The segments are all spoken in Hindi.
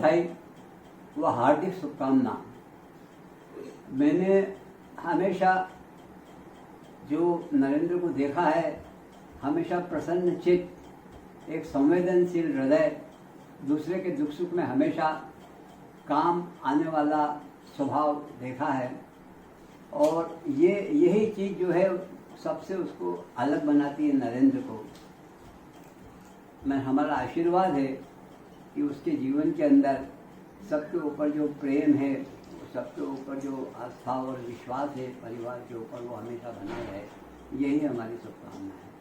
बधाई व हार्दिक शुभकामना। मैंने हमेशा जो नरेंद्र को देखा है, हमेशा प्रसन्न चित्त, एक संवेदनशील हृदय, दूसरे के दुख सुख में हमेशा काम आने वाला स्वभाव देखा है। और यही चीज़ जो है सबसे उसको अलग बनाती है नरेंद्र को। हमारा आशीर्वाद है कि उसके जीवन के अंदर सबके ऊपर जो प्रेम है, सबके ऊपर जो आस्था और विश्वास है परिवार के ऊपर, वो हमेशा बना रहे। यही हमारी शुभकामना है।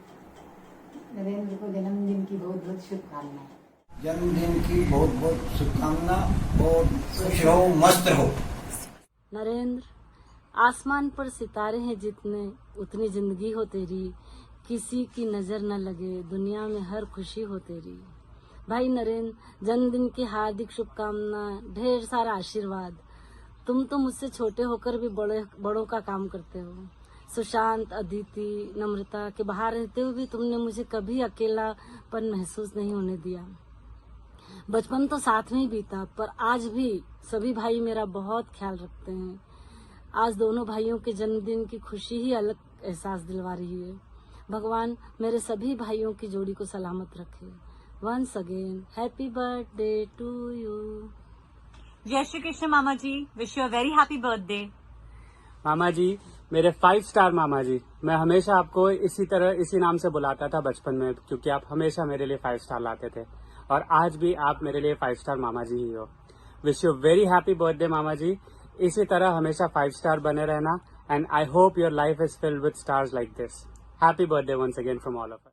नरेंद्र को जन्मदिन की बहुत बहुत शुभकामनाएं। जन्मदिन की बहुत बहुत शुभकामना और खुश रहो, मस्त रहो। नरेंद्र, आसमान पर सितारे हैं जितने, उतनी जिंदगी हो तेरी, किसी की नजर न लगे, दुनिया में हर खुशी हो तेरी। भाई नरेंद्र, जन्मदिन की हार्दिक शुभकामना, ढेर सारा आशीर्वाद। तुम तो मुझसे छोटे होकर भी बड़ों का काम करते हो। सुशांत, अदिति, नम्रता के बाहर रहते हुए भी तुमने मुझे कभी अकेलापन महसूस नहीं होने दिया। बचपन तो साथ में ही बीता, पर आज भी सभी भाई मेरा बहुत ख्याल रखते हैं। आज दोनों भाइयों के जन्मदिन की खुशी ही अलग एहसास दिलवा रही है। भगवान मेरे सभी भाइयों की जोड़ी को सलामत रखे। Once again happy birthday to you. जय श्री कृष्ण मामा जी, wish you a very happy birthday. मामा जी, मेरे 5 स्टार मामा जी, मैं हमेशा आपको इसी नाम से बुलाता था बचपन में, क्योंकि आप हमेशा मेरे लिए 5 स्टार लाते थे, और आज भी आप मेरे लिए 5 स्टार मामा जी ही हो। Wish you very happy birthday मामा जी। इसी तरह हमेशा 5 स्टार बने रहना, and I hope your life is filled with stars like this. Happy birthday once again from all of us.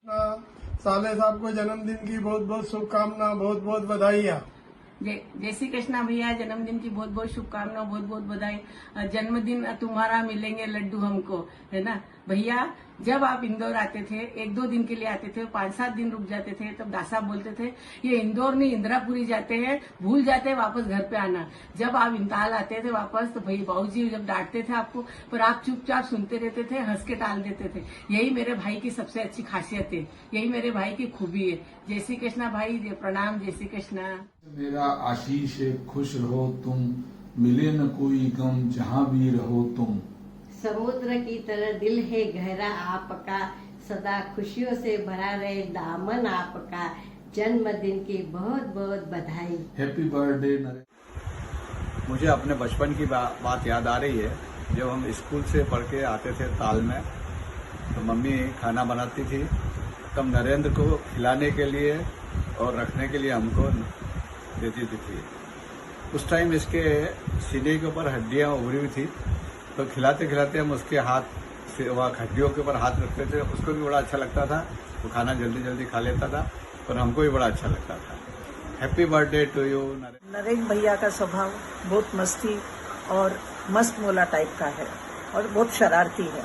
साले साहब को जन्मदिन की बहुत बहुत शुभकामना, बहुत बहुत बधाइयाँ। जय श्री कृष्णा भैया, जन्मदिन की बहुत बहुत शुभकामना, बहुत बहुत बधाई। जन्मदिन तुम्हारा मिलेंगे लड्डू हमको, है ना भैया। जब आप इंदौर आते थे, 1-2 दिन के लिए आते थे, 5-7 दिन रुक जाते थे, तब दासा बोलते थे ये इंदौर नहीं इंदिरापुरी जाते हैं, भूल जाते हैं वापस घर पे आना। जब आप इंतहाल आते थे वापस, तो भाई बाबूजी जब डांटते थे आपको, पर आप चुपचाप सुनते रहते थे, हंस के टाल देते थे। यही मेरे भाई की सबसे अच्छी खासियत है, यही मेरे भाई की खूबी है। जय श्री कृष्णा भाई, प्रणाम। जय श्री कृष्णा। मेरा आशीष है, खुश रहो तुम, मिले न कोई गम जहाँ भी रहो तुम। समुद्र की तरह दिल है गहरा आपका, सदा खुशियों से भरा रहे दामन आपका। जन्मदिन की बहुत बहुत बधाई। हैप्पी बर्थडे मुझे अपने बचपन की बात याद आ रही है। जब हम स्कूल से पढ़ के आते थे ताल में, तो मम्मी खाना बनाती थी, तब नरेंद्र को खिलाने के लिए और रखने के लिए हमको देती थी। उस टाइम इसके सीने के ऊपर हड्डियां उभरी हुई थी, तो खिलाते खिलाते हम उसके हाथ से वहाँ हड्डियों के ऊपर हाथ रखते थे। उसको भी बड़ा अच्छा लगता था, वो खाना जल्दी जल्दी खा लेता था, और हमको भी बड़ा अच्छा लगता था। Happy birthday to you. Narendra भैया का स्वभाव बहुत मस्ती और मस्त मोला टाइप का है, और बहुत शरारती है।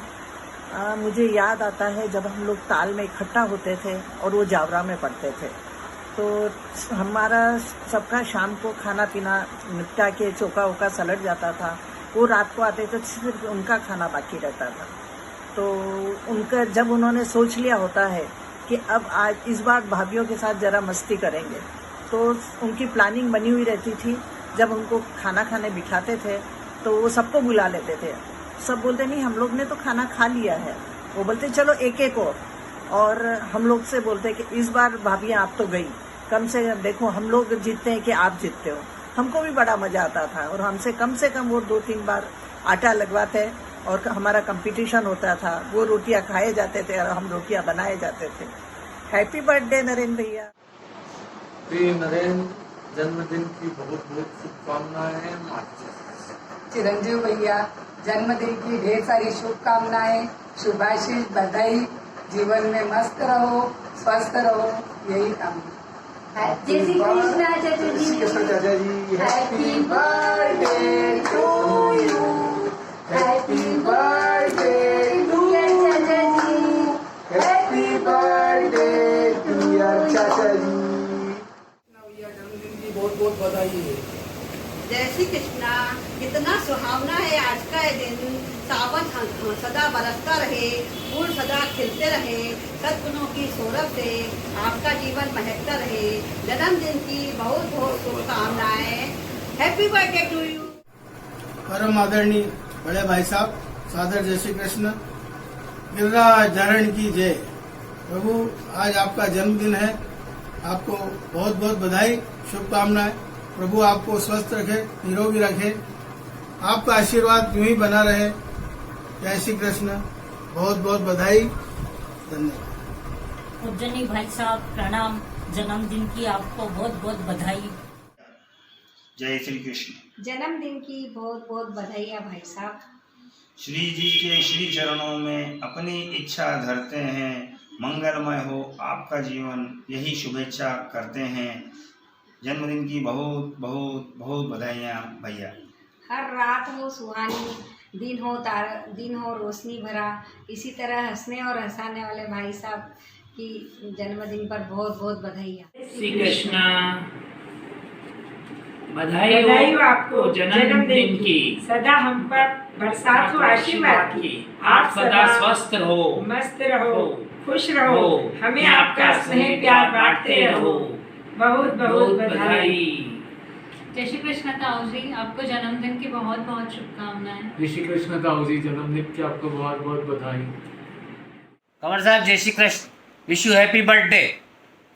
मुझे याद आता है जब हम लोग ताल में इकट्ठा होते थे और वो जावरा में पढ़ते थे, तो हमारा सबका शाम को खाना पीना निपटा के चौका वोका सलट जाता था। वो रात को आते थे, सिर्फ उनका खाना बाकी रहता था। तो उनका जब उन्होंने सोच लिया होता है कि अब आज इस बार भाभीियों के साथ जरा मस्ती करेंगे, तो उनकी प्लानिंग बनी हुई रहती थी। जब उनको खाना खाने बिठाते थे तो वो सबको बुला लेते थे। सब बोलते नहीं हम लोग ने तो खाना खा लिया है, वो बोलते चलो एक एक और हम लोग से बोलते कि इस बार भाभियाँ आप तो गई, कम से देखो हम लोग जीतते हैं कि आप जीतते हो। हमको भी बड़ा मजा आता था, और हमसे कम वो 2-3 बार आटा लगवाते और हमारा कंपटीशन होता था। वो रोटियां खाए जाते थे और हम रोटियां बनाए जाते थे। हैप्पी बर्थडे नरेंद्र भैया। नरेंद्र, जन्मदिन की बहुत बहुत शुभकामनाएं। चिरंजीव भैया, जन्मदिन की ढेर सारी शुभकामनाएं, शुभाशीष, बधाई। जीवन में मस्त रहो, स्वस्थ रहो, यही कामना। जय श्री कृष्णा चाचा जी। Happy birthday to you. Happy birthday to चाचा जी। हैप्पी बर्थडे टू योर चाचा जी। जन्मदिन की बहुत बहुत बधाई है। जय श्री कृष्णा। कितना सुहावना है आज का दिन। सावन सदा बरसता रहे, फूल सदा खिलते रहे, सद्गुणों की सौरभ से आपका जीवन महकता रहे। जन्मदिन की बहुत बहुत शुभकामनाएं। Happy birthday to you. परम आदरणीय बड़े भाई साहब, सादर जय श्री कृष्ण। गिरिराज धारण की जय। प्रभु, आज आपका जन्मदिन है, आपको बहुत बहुत बधाई, शुभकामनाएं। प्रभु आपको स्वस्थ रखे, निरोगी रखे, आपका आशीर्वाद यूं ही बना रहे। जय श्री कृष्ण। बहुत बहुत बधाई, धन्यवाद। पूजनीय भाई साहब प्रणाम, जन्मदिन की आपको बहुत बहुत बधाई। जय श्री कृष्ण। जन्मदिन की बहुत बहुत बधाइयाँ भाई साहब। श्री जी के श्री चरणों में अपनी इच्छा धरते हैं, मंगलमय हो आपका जीवन, यही शुभेच्छा करते हैं। जन्मदिन की बहुत बहुत बहुत बधाइयाँ भैया। हर रात हो सुहानी, दिन हो रोशनी भरा, इसी तरह हंसने और हंसाने वाले भाई साहब की जन्मदिन पर बहुत बहुत बधाइयाँ। श्री कृष्णा, बधाई हो आपको जन्मदिन की। सदा हम पर बरसात हो आशीर्वाद की। आप सदा स्वस्थ रहो, मस्त रहो, खुश रहो, हमें आपका स्नेह प्यार बांटते रहो। बहुत बहुत बधाई। जय श्री कृष्ण ताऊ जी, आपको जन्मदिन की बहुत बहुत शुभकामनाएं। जय श्री कृष्ण ताऊ जी, जन्मदिन की आपको बहुत बहुत बधाई। कंवर साहब जय Shri Krishna, wish you happy birthday.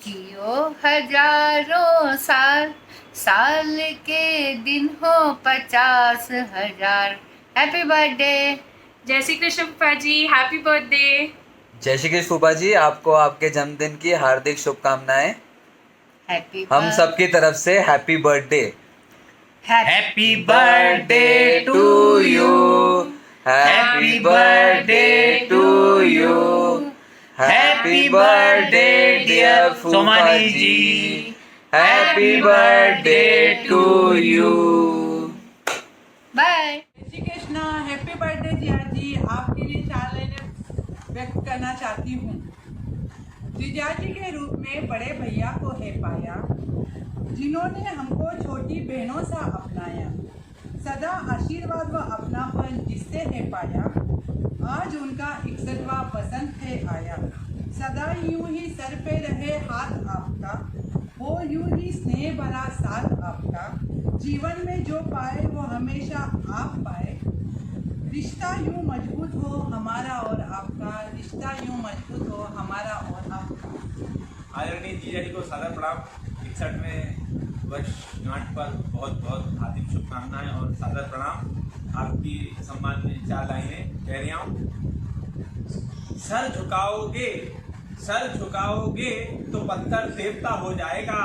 जियो हजारों साल, साल के दिन हो 50,000। Happy birthday. जय श्री कृष्ण फूफा जी, हैप्पी बर्थडे। जय श्री कृष्ण फूफा जी, आपको आपके जन्मदिन की हार्दिक शुभकामनाएं। हम सबकी तरफ से happy birthday. Happy birthday to you, happy birthday to you, happy birthday dear फूफा जी, happy birthday to you. Bye. Shri Krishna, happy birthday Jiya ji. आपके लिए 4 लाइनें व्यक्त करना चाहती हूँ। जीजा जी के रूप में बड़े भैया को है पाया, जिन्होंने हमको छोटी बहनों सा अपनाया। सदा आशीर्वाद व अपनापन जिससे है पाया, आज उनका 61वां बसंत है आया। सदा यूं ही सर पे रहे हाथ आपका, हो यूं ही स्नेह भरा साथ आपका। जीवन में जो पाए वो हमेशा आप पाए। रिश्ता यूं मजबूत हो हमारा और आपका, रिश्ता यूं मजबूत हो हमारा और आपका। आदरणीय जीजा जी को सादर प्रणाम। 61वें वर्षगांठ पर बहुत बहुत हार्दिक शुभकामनाएं और सादर प्रणाम। आपकी सम्मान में 4 लाइनें कह रहा हूँ। सर झुकाओगे तो पत्थर देवता हो जाएगा।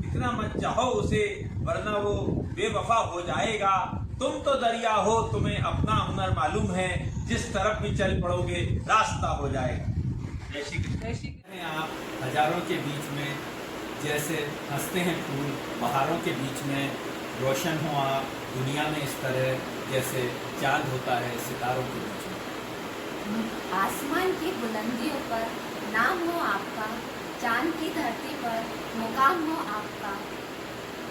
इतना मत चाहो उसे वरना वो बेवफा हो जाएगा। तुम तो दरिया हो, तुम्हें अपना हुनर मालूम है, जिस तरफ भी चल पड़ोगे रास्ता हो जाएगा। जय श्री कृष्ण। आप हजारों के बीच में जैसे हंसते हैं फूल, बहारों के बीच में रोशन हो आप दुनिया में इस तरह जैसे चांद होता है सितारों के बीच में। आसमान की बुलंदियों पर नाम हो आपका, चांद की धरती पर मुकाम हो आपका।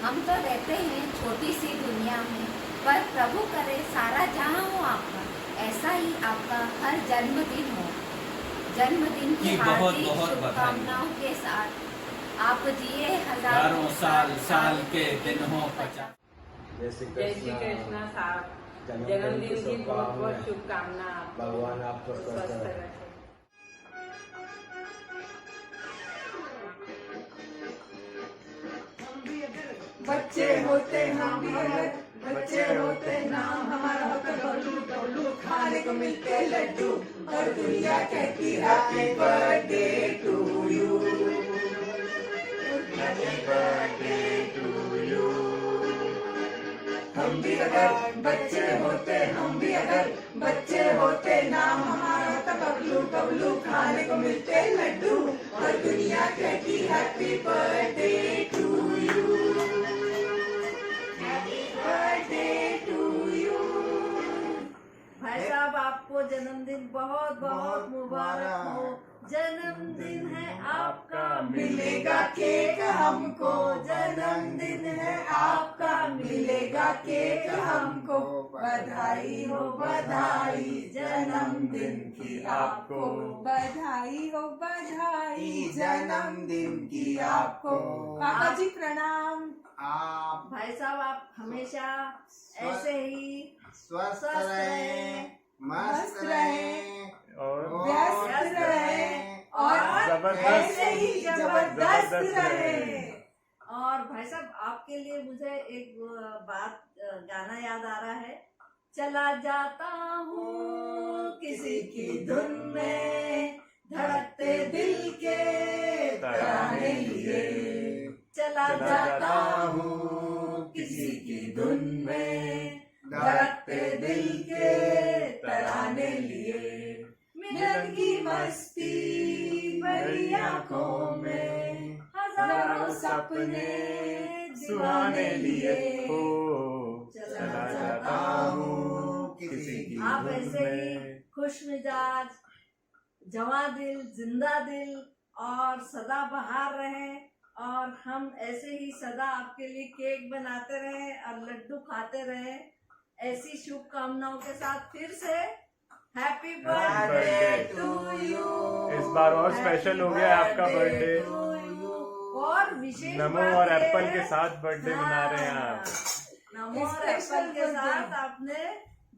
हम तो रहते हैं छोटी सी दुनिया में, पर प्रभु करे सारा जहां हो आपका। ऐसा ही आपका हर जन्मदिन हो। जन्मदिन की हार्दिक शुभकामनाओं के साथ आप जिए हजारों साल, साल के दिन हो 50। जय श्री कृष्ण साहब, जन्मदिन की बहुत बहुत शुभकामना। भगवान आपको स्वस्थ रखे। बच्चे होते हम अगर, बच्चे होते नाम हमारा होता बबलू बबलू, खाने को मिलते लड्डू और दुनिया कहती happy birthday to you, happy birthday to you. हम भी अगर बच्चे होते, हम भी अगर बच्चे होते, नाम हमारा होता बबलू बबलू, खाने को मिलते लड्डू और दुनिया कहती हैप्पी बर्थडे टू यू, भाई साहब आपको जन्मदिन बहुत बहुत मुबारक हो। जन्मदिन है आपका, मिलेगा केक हमको। जन्मदिन है आपका, मिलेगा केक हमको। बधाई हो बधाई जन्मदिन की आपको, बधाई हो बधाई जन्मदिन की आपको। पापा जी प्रणाम। आप भाई साहब आप हमेशा ऐसे ही स्वस्थ रहें, मस्त रहें और व्यस्त रहें और ऐसे ही जबरदस्त रहें। और भाई साहब आपके लिए मुझे एक बात गाना याद आ रहा है। चला जाता हूँ किसी की धुन में, धड़कते दिल के तराने लिए। चला जाता हूँ किसी की धुन में, धड़कते दिल के तराने लिए। मिलन की मस्ती भरी आँखों में, हजारों सपने सुहाने लिए हो। चला जाता हूँ किसी की आप ऐसे ही खुश मिजाज, जवां दिल, जिंदा दिल और सदा बहार रहे। और हम ऐसे ही सदा आपके लिए केक बनाते रहे और लड्डू खाते रहे। ऐसी शुभकामनाओं के साथ फिर से हैप्पी बर्थडे टू यू। इस बार और स्पेशल हो गया आपका बर्थडे। और विशेष नमो और एप्पल के साथ बर्थडे मना रहे हैं आप। नमो और एप्पल के साथ आपने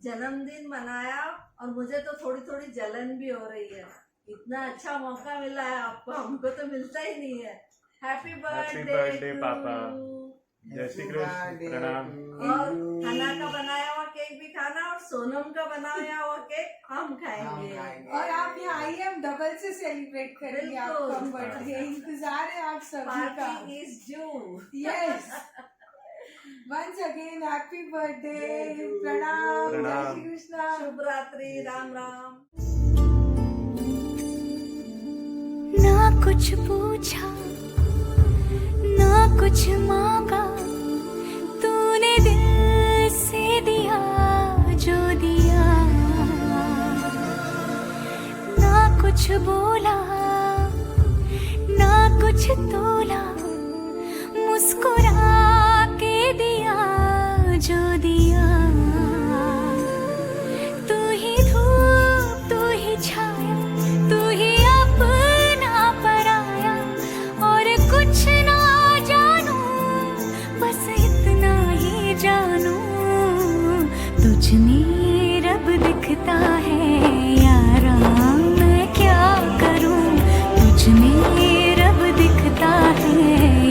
जन्मदिन मनाया और मुझे तो थोड़ी थोड़ी जलन भी हो रही है। इतना अच्छा मौका मिला है आपको, हमको तो मिलता ही नहीं है। Happy birthday papa. जय श्री कृष्ण। प्रणाम। और हना का बनाया हुआ केक भी खाना और सोनम का बनाया हुआ केक हम खाएंगे। और आप यहाँ आइए, हम डबल से सेलिब्रेट करेंगे आपका बर्थडे। इंतजार है आप सभी का। Is due. Yes. Once again happy birthday. प्रणाम। जय श्री कृष्ण। शुभ रात्रि। राम राम। ना कुछ पूछा ना कुछ मांगा, तूने दिल से दिया जो दिया। ना कुछ बोला ना कुछ तोला, मुस्कुरा के दिया जो दिया। तू ही धूप तू ही छाया, तू ही अपना पराया। और कुछ ना बस इतना ही जानू, तुझ में रब दिखता है यारा। मैं क्या करूं, तुझ में रब दिखता है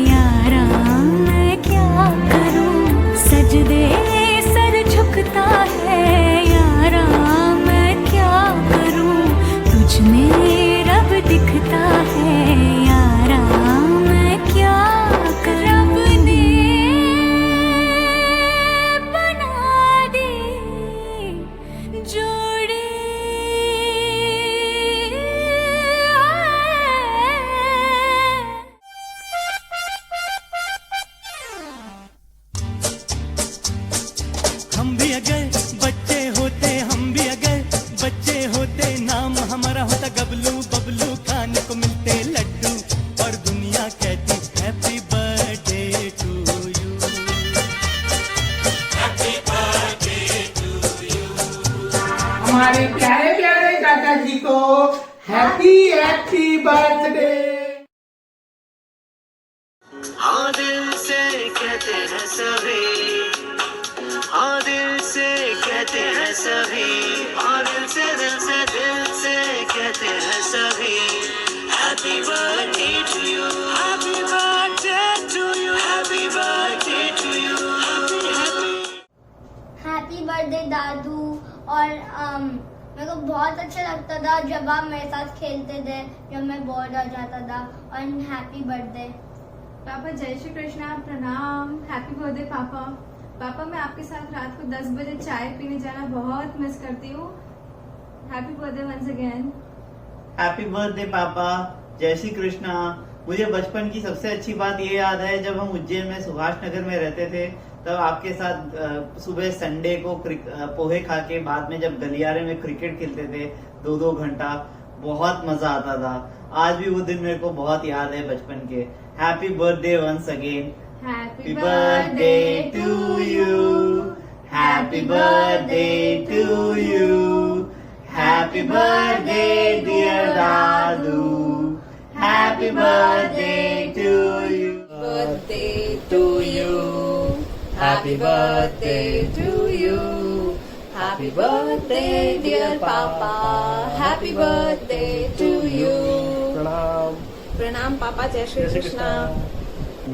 यारा। मैं क्या करूं, सजदे सर झुकता है यारा। मैं क्या करूं, तुझ में रब दिखता है यारा। मैं क्या करूं, हम भी अगर बच्चे होते, हम भी अगर बच्चे होते, नाम हमारा होता गबलू बबलू, खाने को मिलते लड्डू और दुनिया कहती happy birthday to you. Happy birthday to you. हमारे प्यारे प्यारे दादाजी को हैप्पी हैप्पी बर्थडे। हाँ दिल से कहते हैं सभी, हाँ दिल से कहते हैं सभी, हाँ दिल से कहते हैं सभी। Happy birthday to you, happy birthday to you, happy birthday to you. Happy birthday दादू। और मेरे को बहुत अच्छा लगता था जब आप मेरे साथ खेलते थे, जब मैं बोर हो जाता था। और हैप्पी बर्थडे पापा। जय श्री कृष्णा। प्रणाम। हैप्पी बर्थडे पापा। पापा मैं आपके साथ रात को 10 बजे चाय पीने जाना बहुत मिस करती हूँ। Happy birthday once again. Happy birthday papa. जय श्री कृष्णा। मुझे बचपन की सबसे अच्छी बात ये याद है, जब हम उज्जैन में सुभाष नगर में रहते थे, तब आपके साथ सुबह संडे को पोहे खा के बाद में जब गलियारे में क्रिकेट खेलते थे 2-2 घंटा, बहुत मजा आता था। आज भी वो दिन मेरे को बहुत याद है बचपन के। Happy birthday once again. Happy birthday to you, Happy birthday to you. Happy birthday dear Dadu. Happy birthday to you. Birthday to you. Happy birthday to you. Happy birthday dear Papa. Happy birthday to you. प्रणाम प्रणाम पापा, जय श्री कृष्णा।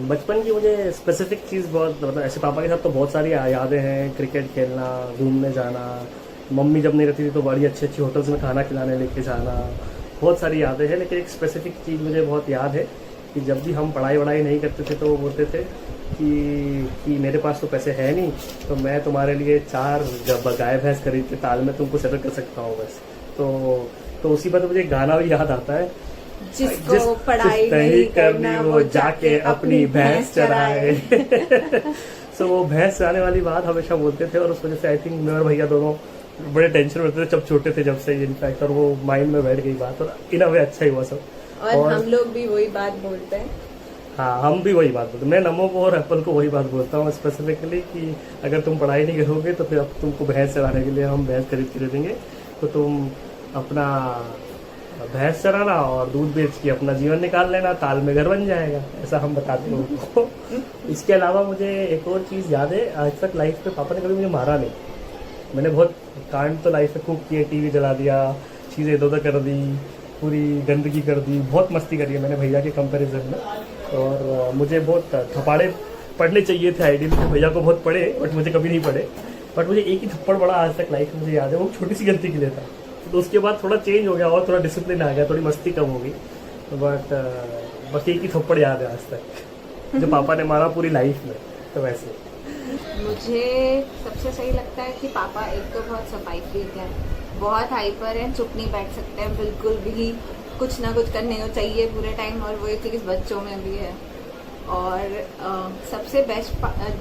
बचपन की मुझे स्पेसिफिक चीज़ बहुत, मतलब ऐसे पापा के साथ तो बहुत सारी यादें हैं। क्रिकेट खेलना, घूमने जाना, मम्मी जब नहीं रहती थी तो बड़ी अच्छी अच्छी होटल्स में खाना खिलाने लेके जाना, बहुत सारी यादें हैं। लेकिन एक स्पेसिफिक चीज़ मुझे बहुत याद है कि जब भी हम पढ़ाई वढ़ाई नहीं करते थे तो वो बोलते थे कि मेरे पास तो पैसे है नहीं, तो मैं तुम्हारे लिए 4 गाय भैंस खरीद के ताल में तुमको सेटल कर सकता हूँ बस। तो उसी पर तो मुझे गाना भी याद आता है, जिसको पढ़ाई नहीं करनी वो जाके अपनी भैंस चराए। सो वो भैंस चराने वाली बात हमेशा बोलते थे और उस वजह से आई थिंक मैं और भैया दोनों बड़े टेंशन में थे जब छोटे थे, जब से इनफैक्ट, और वो माइंड में बैठ गई बात और इन अ वे अच्छा ही हुआ सब। और हम लोग भी वही बात बोलते हैं। हाँ, हम भी वही बात बोलते हैं। मैं नमो को और एप्पल को वही बात बोलता हूँ स्पेसिफिकली कि अगर तुम पढ़ाई नहीं करोगे तो फिर अब तुमको भैंस चराने के लिए हम भैंस खरीद के दे देंगे, तो तुम अपना भैंस चराना और दूध बेच के अपना जीवन निकाल लेना, ताल में घर बन जाएगा, ऐसा हम बताते हैं उनको। इसके अलावा मुझे एक और चीज़ याद है, आज तक लाइफ में पापा ने कभी मुझे मारा नहीं। मैंने बहुत कांड तो लाइफ में खूब किए, टीवी जला दिया, चीज़ें इधर उधर कर दी, पूरी गंदगी कर दी, बहुत मस्ती करी है मैंने भैया के कंपैरिजन में। और मुझे बहुत थप्पड़े पढ़ने चाहिए थे आइडियली, भैया को बहुत पढ़े बट मुझे कभी नहीं पढ़े। बट मुझे एक ही थप्पड़ पड़ा आज तक लाइफ में, मुझे याद है, वो छोटी सी गलती के लिए था। तो उसके बाद थोड़ा चेंज हो गया और थोड़ा डिसिप्लिन आ गया, थोड़ी मस्ती कम हो गई। बट बस एक ही थप्पड़ याद है आज तक जो पापा ने मारा पूरी लाइफ में। तो वैसे मुझे सबसे सही लगता है कि पापा एक तो बहुत सफाई फ्रीक है, बहुत हाइपर है, चुप नहीं बैठ सकते हैं बिल्कुल भी, कुछ ना कुछ करने को चाहिए पूरे टाइम, और वो चीज़ बच्चों में भी है। और सबसे बेस्ट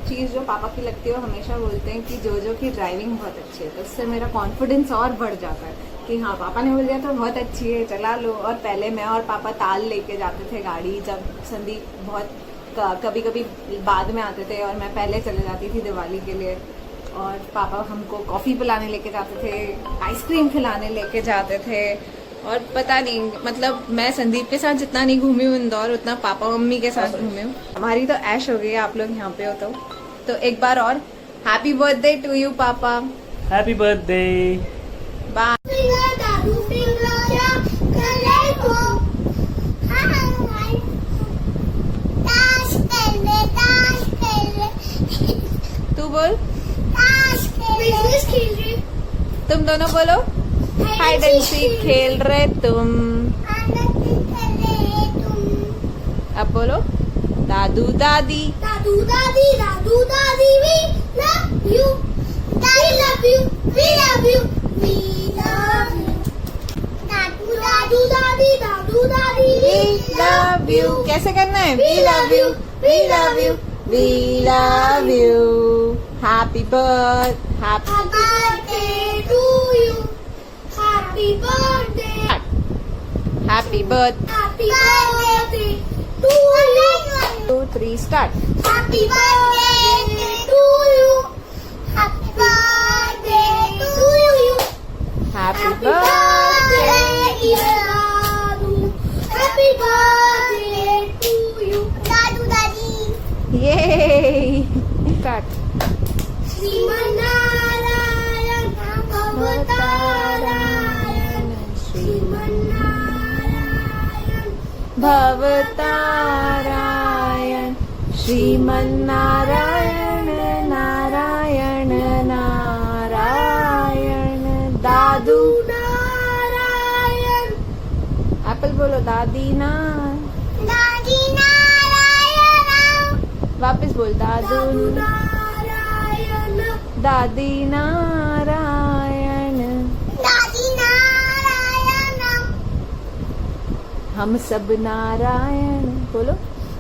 चीज़ जो पापा की लगती है, वो हमेशा बोलते हैं कि जो की ड्राइविंग बहुत अच्छी है, तो उससे मेरा कॉन्फिडेंस और बढ़ जाता है कि हाँ पापा ने बोल दिया तो बहुत अच्छी है, चला लो। और पहले मैं और पापा ताल लेके जाते थे गाड़ी, जब संदीप बहुत कभी कभी बाद में आते थे और मैं पहले चले जाती थी दिवाली के लिए, और पापा हमको कॉफ़ी पिलाने लेके जाते थे, आइसक्रीम खिलाने लेके जाते थे। और पता नहीं, मतलब मैं संदीप के साथ जितना नहीं घूमी हूँ इंदौर, उतना पापा मम्मी के साथ घूमी हूँ। हमारी तो ऐश हो गई है आप लोग यहाँ पे हो तो एक बार और हैप्पी बर्थडे टू यू पापा। Happy birthday. बाय। तू बोल, तुम दोनों बोलो, हाइड एंड सीक खेल रहे तुम। अब बोलो, दादू दादी, दादू दादी, दादू दादी, we love you, we love you, we love you, we love you. दादू दादू दादी, दादू दादी, we love you। कैसे करना है? We love you, we love you, we love you. Happy birthday to you. Happy birthday. Happy birthday. Happy birthday to you. 2, 3 start. Happy birthday to you. Happy birthday to you. Happy birthday dear Dadu. Happy birthday to you. Dadu Dadi. Yay. Start. Shrimannarayan भवतारायण, श्रीमन्नारायण, नारायण नारायण, दादू नारायण। एप्पल बोलो, दादी नारायण। वापस बोल, दादू नारायण, दादी नारायण, दादी नारायण। हम सब नारायण बोलो,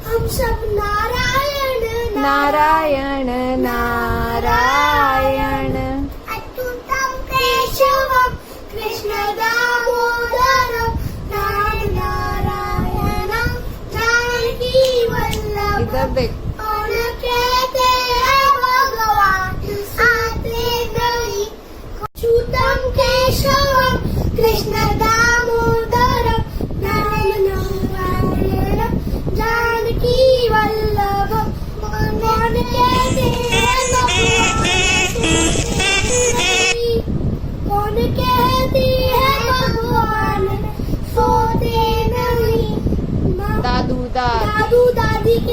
हम सब नारायण नारायण नारायण। अच्युतं केशवं कृष्ण दामोदरं राम नारायणं जानकी वल्लभं। इधर देख, और कहते हैं भगवान आते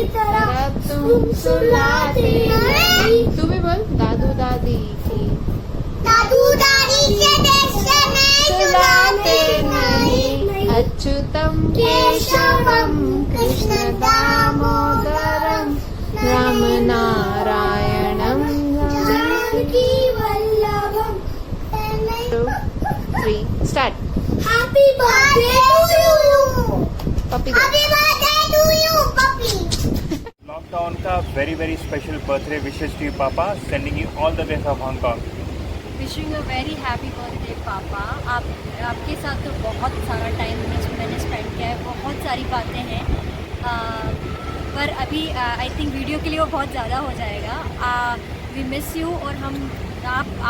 की तरह तुम सुलाते नहीं। तू भी बोल दादू दादी की दादू दादी के देश में सुलाते नहीं। Achyutam Keshavam Krishna Damodaram Ram Narayanam Janaki Vallabham. 2, 3 start. Happy birthday to you puppy happy birthday to you puppy. Lockdown का वेरी स्पेशल बर्थडे विशेष to papa, sending you all the way from Hong Kong. Wishing a very happy birthday papa. आपके साथ तो बहुत सारा टाइम मैंने स्पेंड किया है, बहुत सारी बातें हैं, पर अभी आई थिंक वीडियो के लिए वो बहुत ज़्यादा हो जाएगा। We miss you. और हम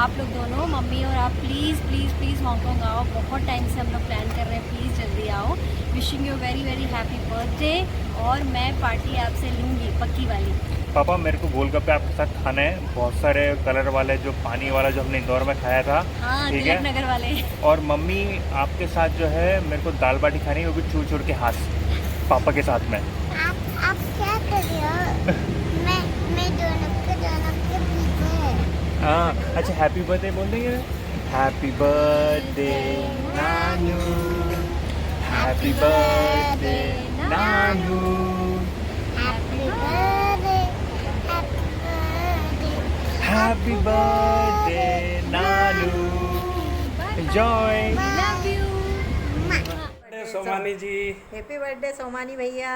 आप लोग दोनों, मम्मी और आप, प्लीज़ हांगकांग आओ। बहुत टाइम से हम लोग प्लान कर रहे हैं, प्लीज़ जल्दी आओ। Wishing you very happy birthday. और मैं पार्टी आपसे लूँगी, पक्की वाली। पापा मेरे को गोलगप्पे आपके साथ खाना है, बहुत सारे कलर वाले, जो पानी वाला जो हमने इंदौर में खाया था, ठीक है, नगर वाले। और मम्मी आपके साथ जो है मेरे को दाल बाटी खानी है, वो भी चूर के हाथ पापा के साथ में। आप क्या कर रहे हो? मैं दोनों के पीछे है। हाँ अच्छा, हैप्पी बर्थडे बोल देंगे। हैप्पी बर्थडे नानू, हैप्पी बर्थडे नानू, हैप्पी बर्थडे नानू, enjoy. Love you Somani ji. Happy birthday Somani भैया,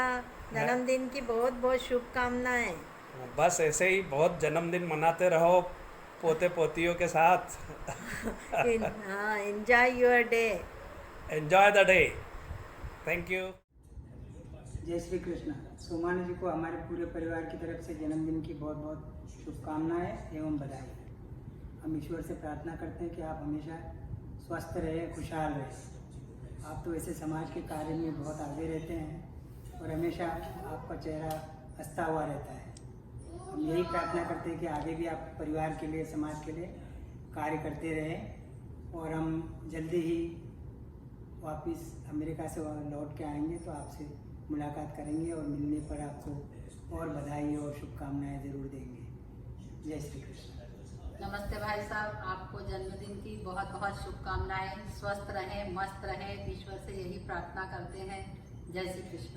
जन्मदिन की बहुत शुभकामनाएं। बस ऐसे ही बहुत जन्मदिन मनाते रहो पोते पोतियों के साथ। Enjoy your day. Enjoy the day. Thank you. जय श्री कृष्ण। सोमानी जी को हमारे पूरे परिवार की तरफ से जन्मदिन की बहुत शुभकामनाएं एवं बधाई। हम ईश्वर से प्रार्थना करते हैं कि आप हमेशा स्वस्थ रहें, खुशहाल रहें। आप तो ऐसे समाज के कार्य में बहुत आगे रहते हैं और हमेशा आपका चेहरा हंसता हुआ रहता है। हम यही प्रार्थना करते हैं कि आगे भी आप परिवार के लिए, समाज के लिए कार्य करते रहें। और हम जल्दी ही वापस अमेरिका से लौट के आएंगे तो आपसे मुलाकात करेंगे और मिलने पर आपको और बधाई और शुभकामनाएं ज़रूर देंगे। जय श्री कृष्ण। नमस्ते भाई साहब, आपको जन्मदिन की बहुत शुभकामनाएं। स्वस्थ रहें, मस्त रहें, ईश्वर से यही प्रार्थना करते हैं। जय श्री कृष्ण।